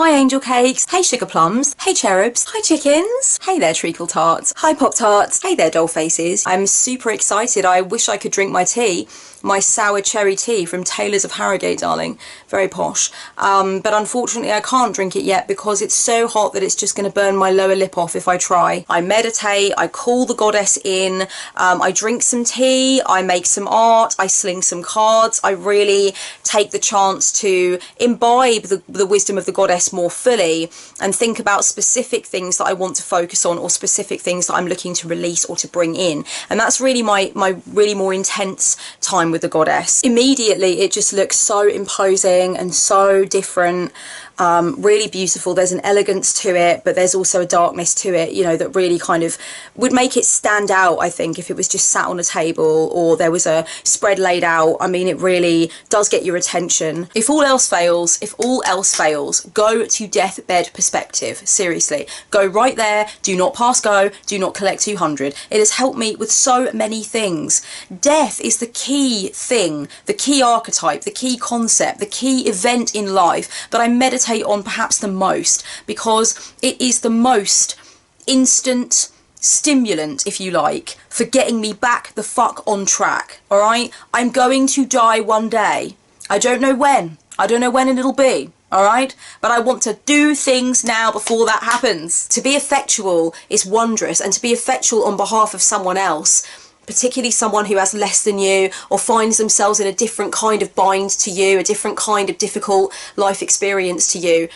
Hi angel cakes, hey sugar plums, hey cherubs, hi chickens, hey there treacle tarts, hi pop tarts, hey there doll faces. I'm super excited. I wish I could drink my tea, my sour cherry tea from Taylor's of Harrogate, darling. Very posh. But unfortunately I can't drink it yet because it's so hot that it's just going to burn my lower lip off if I try. I meditate, I call the goddess in, I drink some tea, I make some art, I sling some cards. I really take the chance to imbibe the wisdom of the goddess more fully and think about specific things that I want to focus on or specific things that I'm looking to release or to bring in. And that's really my really more intense time with the goddess. Immediately it just looks so imposing and so different, really beautiful. There's an elegance to it, but there's also a darkness to it, you know, that really kind of would make it stand out, I think, if it was just sat on a table or there was a spread laid out. I mean, it really does get your attention. If all else fails, go to deathbed perspective. Seriously, go right there. Do not pass go. Do not collect 200. It has helped me with so many things. Death is the key thing, the key archetype, the key concept, the key event in life that I meditate on perhaps the most, because it is the most instant stimulant, if you like, for getting me back the fuck on track. All right, I'm going to die one day. I don't know when. I don't know when it'll be. All right, but I want to do things now before that happens. To be effectual is wondrous, and to be effectual on behalf of someone else, particularly someone who has less than you or finds themselves in a different kind of bind to you, a different kind of difficult life experience to you,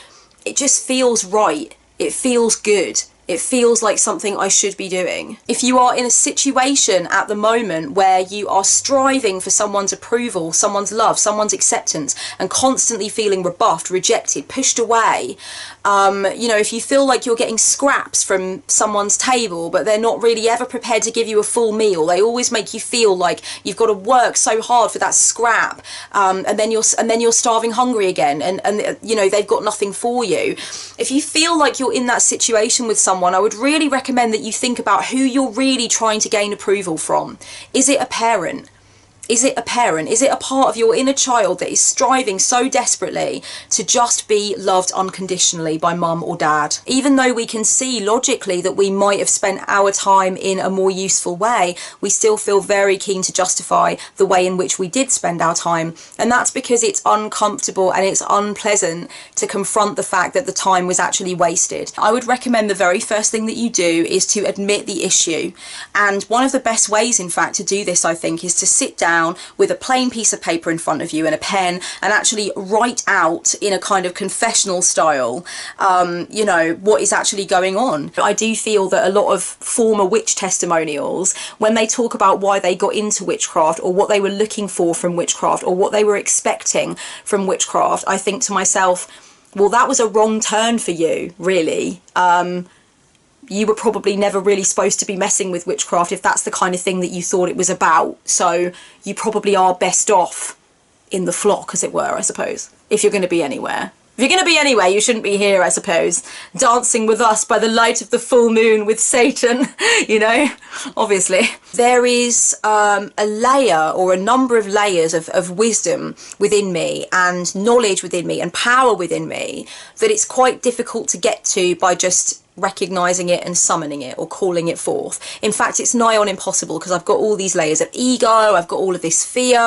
it just feels right. It feels good. It feels like something I should be doing. If you are in a situation at the moment where you are striving for someone's approval, someone's love, someone's acceptance, and constantly feeling rebuffed, rejected, pushed away, you know, if you feel like you're getting scraps from someone's table, but they're not really ever prepared to give you a full meal, they always make you feel like you've got to work so hard for that scrap, and then you're starving hungry again, and you know, they've got nothing for you. If you feel like you're in that situation with someone, I would really recommend that you think about who you're really trying to gain approval from. Is it a parent? Is it a parent? Is it a part of your inner child that is striving so desperately to just be loved unconditionally by mum or dad? Even though we can see logically that we might have spent our time in a more useful way, we still feel very keen to justify the way in which we did spend our time. And that's because it's uncomfortable and it's unpleasant to confront the fact that the time was actually wasted. I would recommend the very first thing that you do is to admit the issue. And one of the best ways, in fact, to do this, I think, is to sit down with a plain piece of paper in front of you and a pen and actually write out in a kind of confessional style, you know, what is actually going on. I do feel that a lot of former witch testimonials, when they talk about why they got into witchcraft or what they were looking for from witchcraft or what they were expecting from witchcraft, I think to myself, well, that was a wrong turn for you, really. You were probably never really supposed to be messing with witchcraft if that's the kind of thing that you thought it was about. So you probably are best off in the flock, as it were, I suppose, if you're going to be anywhere. If you're going to be anywhere, you shouldn't be here, I suppose, dancing with us by the light of the full moon with Satan, you know, obviously. There is a layer or a number of layers of wisdom within me and knowledge within me and power within me that it's quite difficult to get to by just recognizing it and summoning it or calling it forth. In fact, it's nigh on impossible because I've got all these layers of ego, I've got all of this fear,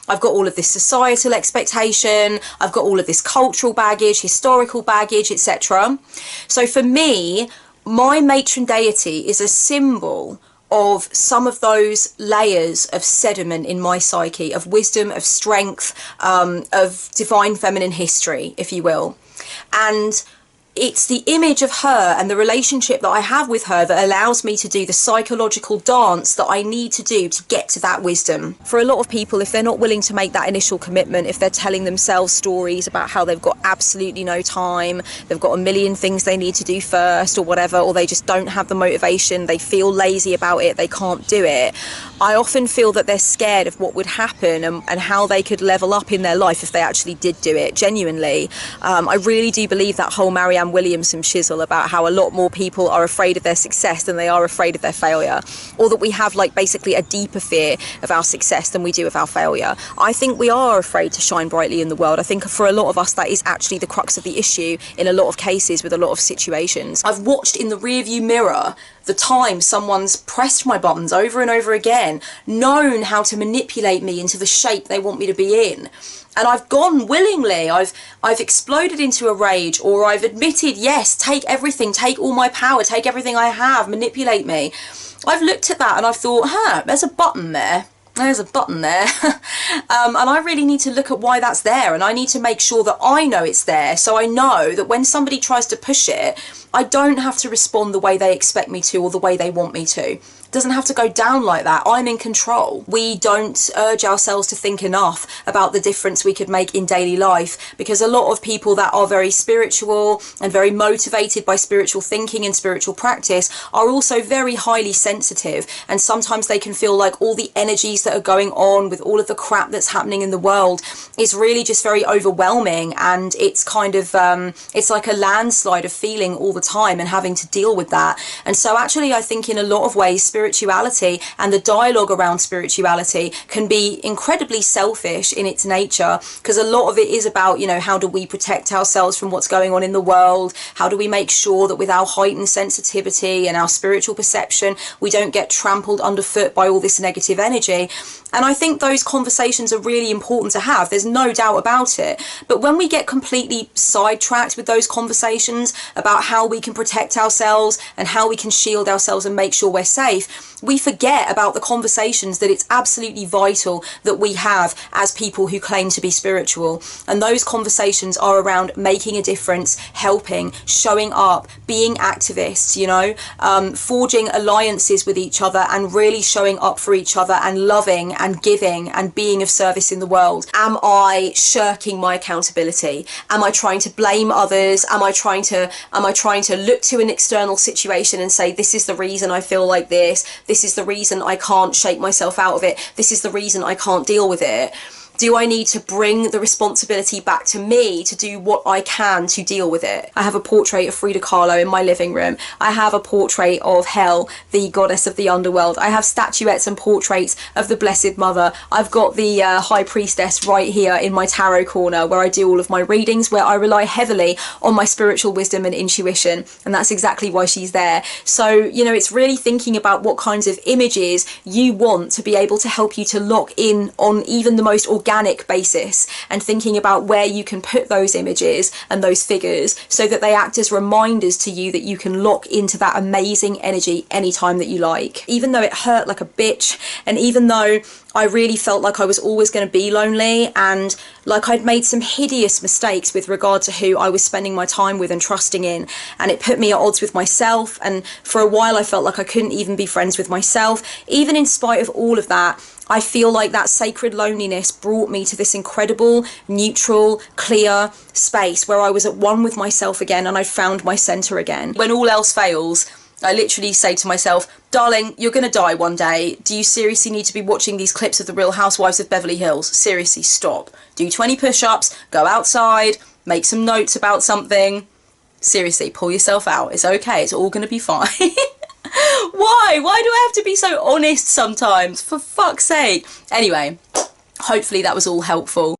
I've got all of this societal expectation, I've got all of this cultural baggage, historical baggage, etc. So for me, my matron deity is a symbol of some of those layers of sediment in my psyche, of wisdom, of strength, of divine feminine history, if you will. And it's the image of her and the relationship that I have with her that allows me to do the psychological dance that I need to do to get to that wisdom. For a lot of people, if they're not willing to make that initial commitment, if they're telling themselves stories about how they've got absolutely no time, they've got a million things they need to do first or whatever, or they just don't have the motivation, they feel lazy about it, they can't do it, I often feel that they're scared of what would happen and how they could level up in their life if they actually did do it, genuinely. I really do believe that whole Marianne Marianne Williamson chisel about how a lot more people are afraid of their success than they are afraid of their failure, or that we have like basically a deeper fear of our success than we do of our failure. I think we are afraid to shine brightly in the world. I think for a lot of us that is actually the crux of the issue in a lot of cases with a lot of situations. I've watched in the rearview mirror the time someone's pressed my buttons over and over again, known how to manipulate me into the shape they want me to be in. And I've gone willingly. I've exploded into a rage, or I've admitted, yes, take everything, take all my power, take everything I have, manipulate me. I've looked at that and I've thought, there's a button there. There's a button there. And I really need to look at why that's there, and I need to make sure that I know it's there, so I know that when somebody tries to push it, I don't have to respond the way they expect me to or the way they want me to. It doesn't have to go down like that. I'm in control. We don't urge ourselves to think enough about the difference we could make in daily life, because a lot of people that are very spiritual and very motivated by spiritual thinking and spiritual practice are also very highly sensitive, and sometimes they can feel like all the energies that are going on with all of the crap that's happening in the world is really just very overwhelming, and it's kind of it's like a landslide of feeling all the time and having to deal with that. And so actually I think in a lot of ways spirituality and the dialogue around spirituality can be incredibly selfish in its nature, because a lot of it is about, you know, how do we protect ourselves from what's going on in the world? How do we make sure that with our heightened sensitivity and our spiritual perception we don't get trampled underfoot by all this negative energy? And I think those conversations are really important to have, there's no doubt about it. But when we get completely sidetracked with those conversations about how we can protect ourselves and how we can shield ourselves and make sure we're safe, we forget about the conversations that it's absolutely vital that we have as people who claim to be spiritual. And those conversations are around making a difference, helping, showing up, being activists, you know, forging alliances with each other and really showing up for each other and loving and giving and being of service in the world. Am I shirking my accountability? Am I trying to blame others? Am I trying to look to an external situation and say, this is the reason I feel like this is the reason I can't shake myself out of it, this is the reason I can't deal with it? Do I need to bring the responsibility back to me to do what I can to deal with it? I have a portrait of Frida Kahlo in my living room. I have a portrait of Hel, the goddess of the underworld. I have statuettes and portraits of the Blessed Mother. I've got the High Priestess right here in my tarot corner where I do all of my readings, where I rely heavily on my spiritual wisdom and intuition. And that's exactly why she's there. So, you know, it's really thinking about what kinds of images you want to be able to help you to lock in on even the most organic basis, and thinking about where you can put those images and those figures so that they act as reminders to you that you can lock into that amazing energy anytime that you like. Even though it hurt like a bitch, and even though I really felt like I was always going to be lonely, and like I'd made some hideous mistakes with regard to who I was spending my time with and trusting in, and it put me at odds with myself, and for a while I felt like I couldn't even be friends with myself. Even in spite of all of that, I feel like that sacred loneliness brought me to this incredible, neutral, clear space where I was at one with myself again, and I found my centre again. When all else fails, I literally say to myself, darling, you're going to die one day. Do you seriously need to be watching these clips of The Real Housewives of Beverly Hills? Seriously, stop. Do 20 push-ups, go outside, make some notes about something. Seriously, pull yourself out. It's okay. It's all going to be fine. Why? Why do I have to be so honest sometimes? For fuck's sake. Anyway, hopefully that was all helpful.